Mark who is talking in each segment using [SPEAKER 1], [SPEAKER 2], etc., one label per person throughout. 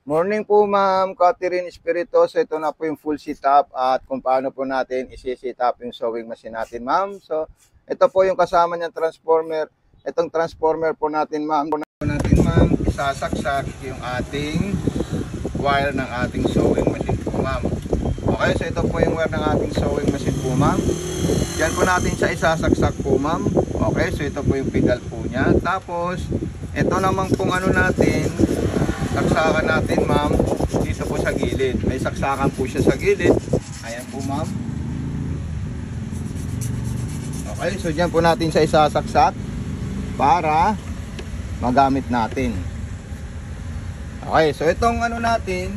[SPEAKER 1] Morning po Ma'am Catherine Espiritoso. Ito na po yung full setup at kung paano po natin isi-set up yung sewing machine natin Ma'am. So ito po yung kasama niyang transformer. Itong transformer po natin Ma'am. Isasaksak yung ating wire ng ating sewing machine po Ma'am. Okay, so ito po yung wire ng ating sewing machine po Ma'am. Diyan po natin siya isasaksak po Ma'am. Okay, so ito po yung pedal po niya. Tapos ito naman pong ano natin, saksakan natin Ma'am, dito po sa gilid. May saksakan po siya sa gilid. Ayan po Ma'am. Okay, so dyan po natin siya isasaksak para magamit natin. Okay, so itong ano natin,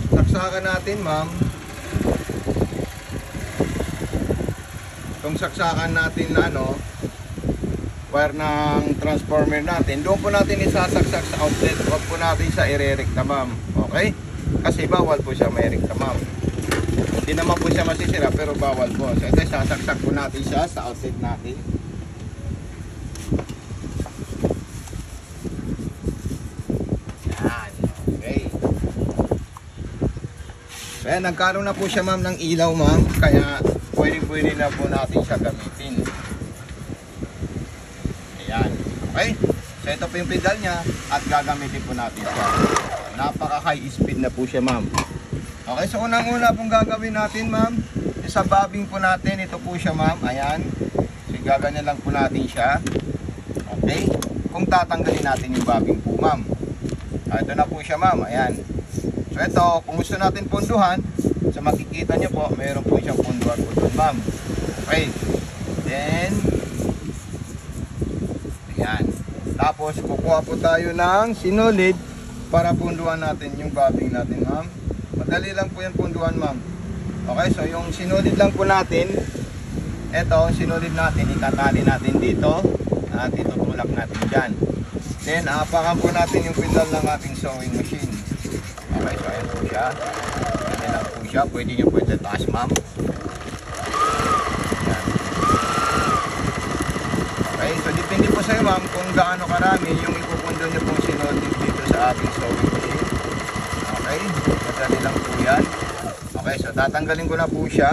[SPEAKER 1] saksakan natin Ma'am. Itong saksakan natin na ano, wire ng transformer natin, doon po natin isasaksak sa outlet. Huwag po natin siya irerekta Ma'am. Okay? Kasi bawal po siya may rekta Ma'am. Hindi naman po siya masisira pero bawal po. So ito isasaksak po natin siya sa outlet natin. Yan. Okay. So yan, nagkaroon na po siya Ma'am ng ilaw Ma'am. Kaya pwede na po natin siya gamitin. Ayan. Okay? So ito po yung pedal niya at gagamitin po natin siya. Napaka high speed na po siya Ma'am. Okay, so unang-una pong gagawin natin Ma'am, sa bobbing po natin, ito po siya Ma'am. Ayan. So gaganyan lang po natin siya. Okay? Kung tatanggalin natin yung bobbing po Ma'am. Ito na po siya Ma'am. Ayan. So ito, kung gusto natin punduhan, so makikita nyo po, mayroon po siyang punduhan po doon Ma'am. Okay. Then ayan. Tapos kukuha po tayo ng sinulid para punduhan natin yung bobbing natin Ma'am. Madali lang po yung punduhan Ma'am. Okay, so yung sinulid lang po natin, ito sinulid natin, itatali natin dito at itutulak natin dyan. Then aapakan po natin yung pedal ng ating sewing machine. Okay, so ayan po siya. Ayan lang po siya. Pwede nyo po itataas Ma'am. Okay, so depende po sa'yo Ma'am kung gaano karami yung ipupundo nyo pong sinulid dito sa ating sewing machine. Okay, madali lang po yan. Okay, so tatanggalin ko na po siya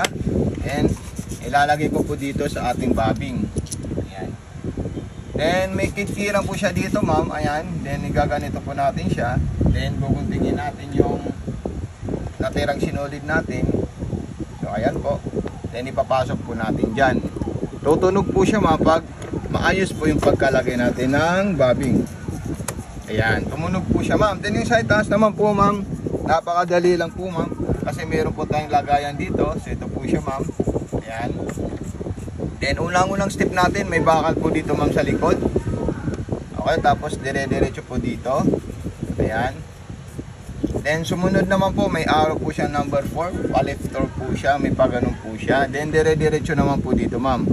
[SPEAKER 1] and ilalagay ko po dito sa ating bobbing. Ayan. Then may kitkiran po siya dito Ma'am. Ayan, then igaganito po natin siya. Then guguntingin natin yung natirang sinulid natin. So ayan po. Then ipapasok po natin dyan. Tutunog po siya Ma'am pag maayos po yung pagkalagay natin ng bobbing. Ayan, tumunog po siya Ma'am. Then yung side taas naman po Ma'am, napakadali lang po Ma'am. Kasi meron po tayong lagayan dito. So ito po siya Ma'am. Ayan. Then unang-unang step natin, may bakal po dito Ma'am sa likod. Okay, tapos dire-diretso po dito. Ayan. Then sumunod naman po, may arrow po siya number 4. Pa-lifter po siya, may paganon po siya. Then dire-diretso naman po dito Ma'am.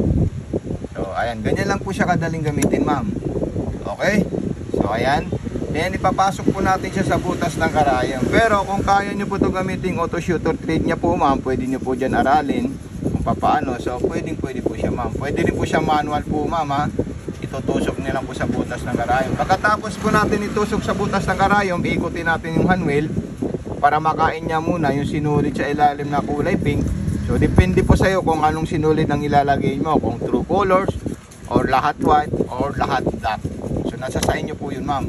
[SPEAKER 1] So ayan, ganyan lang po siya kadaling gamitin Ma'am. Okay? So ayan. Then ipapasok po natin siya sa butas ng karayom. Pero kung kaya nyo po ito gamitin auto shooter thread niya po Ma'am, pwede nyo po dyan aralin kung paano. So pwede po siya Ma'am. Pwede rin po siya manual po Ma'am ha. Itutusok nyo lang po sa butas ng karayom. Pagkatapos po natin itusok sa butas ng karayom, ikutin natin yung handwheel para makain niya muna yung sinulid sa ilalim na kulay pink. So depende po sa iyo kung anong sinulid ang ilalagay mo, kung true colors or lahat white or lahat black. So nasa sa inyo po yun Ma'am.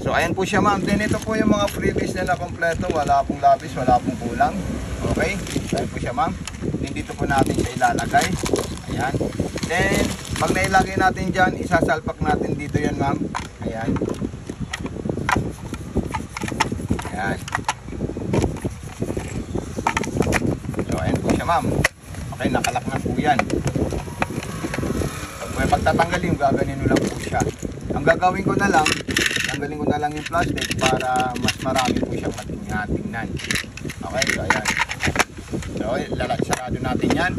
[SPEAKER 1] So ayan po siya Ma'am. Then ito po yung mga freebies na kompleto. Wala pong labis, wala pong kulang. Okay, so ayan po siya Ma'am. Then dito po natin siya ilalagay. Ayan. Then pag nailagay natin dyan, isasalpak natin dito yan Ma'am. Ayan. Ayan. So ayan po siya Ma'am. Okay, nakalak na po yan. So pagtatanggalin, gaganin lang po siya. Ang gagawin ko na lang, tanggalin ko na lang yung plastic para mas marami po siyang matingnan. Okay, so ayan. So sarado natin yan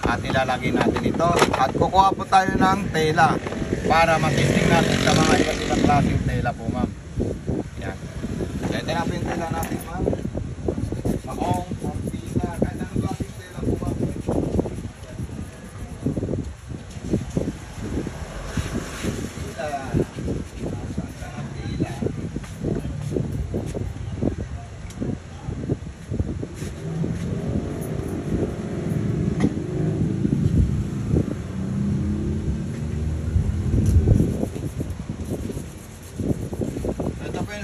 [SPEAKER 1] at ilalagay natin ito at kukuha po tayo ng tela para matesting natin sa mga iba't ibang klaseng tela po Ma'am. Ayan. So ito na po yung tela natin Ma'am. Maong, pagpila, kahit anong klaseng tela po Ma'am.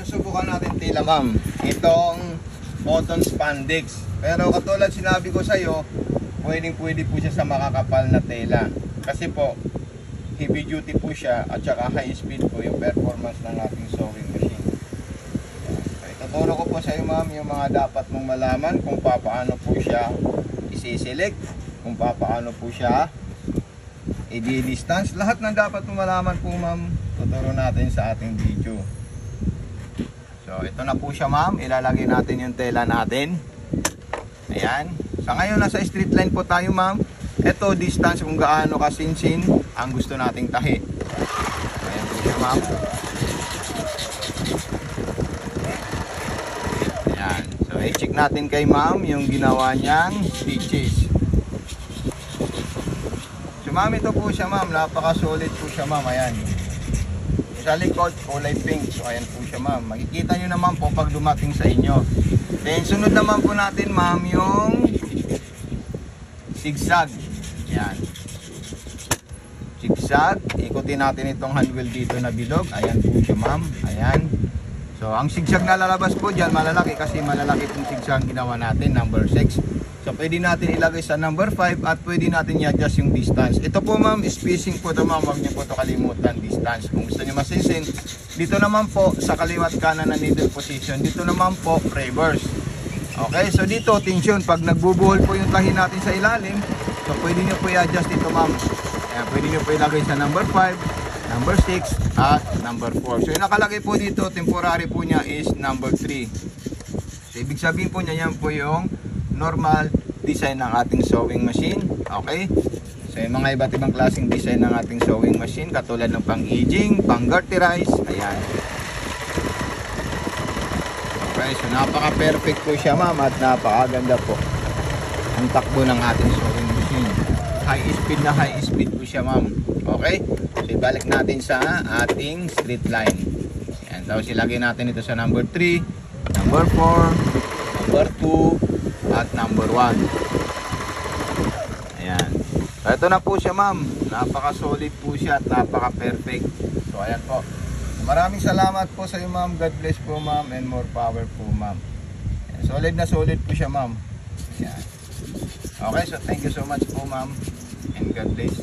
[SPEAKER 1] Subukan natin tila ma'am itong cotton spandex, pero katulad sinabi ko sa iyo, pwede po siya sa makakapal na tela kasi po heavy duty po siya at saka high speed po yung performance ng ating sewing machine. Ituturo ko po sa iyo ma'am yung mga dapat mong malaman kung paano po siya isi-select, kung paano po siya i-distance, lahat ng dapat mong malaman po ma'am tuturo natin sa ating video. So ito na po siya ma'am, ilalagay natin yung tela natin. Ayan. Sa ngayon nasa straight line po tayo ma'am. Ito distance kung gaano kasinsin ang gusto nating tahi. Ayan po siya ma'am. Ayan. So i-check natin kay ma'am yung ginawa niyang stitches. So ma'am, ito po siya ma'am, napaka solid po siya ma'am. Ayan. Sa likod, kulay pink. So ayan po siya ma'am. Makikita nyo naman po pag dumating sa inyo. Then sunod naman po natin ma'am yung zigzag. Ayan. Zigzag. Ikutin natin itong handwheel dito na bilog. Ayan po siya ma'am. Ayan. So ang zigzag na lalabas po dyan malalaki kasi malalaki pong zigzag ginawa natin, number 6. So pwede natin ilagay sa number 5 at pwede natin i-adjust yung distance. Ito po ma'am, spacing po ito ma'am, huwag niyo po ito kalimutan, distance. Kung gusto niyo masisin, dito naman po sa kaliwat kanan na needle position, dito naman po reverse. Okay, so dito tension, pag nagbubuhol po yung tahi natin sa ilalim, so pwede niyo po i-adjust dito ma'am. Ayan, pwede niyo po ilagay sa number 5, number 6 at number 4. So yung nakalagay po dito, temporary po niya is number 3. So ibig sabihin po niya, yan po yung normal design ng ating sewing machine. Okay, so yung mga iba't ibang klaseng design ng ating sewing machine, katulad ng pang-aging, pang-garterize. Ayan. Okay, so napaka perfect po siya ma'am at napakaganda po ang takbo ng ating sewing machine. High speed po siya ma'am. Okay, so ibalik natin sa ating straight line. Ayan, tapos ilagay natin ito sa number 3, number 4, number 2 at number 1. Ayan. So ito na po siya ma'am. Napaka solid po siya at napaka perfect. So ayan po. Maraming salamat po sa iyo ma'am. God bless po ma'am and more power po ma'am. Solid na solid po siya ma'am. Ayan. Okay, so thank you so much po ma'am and God bless.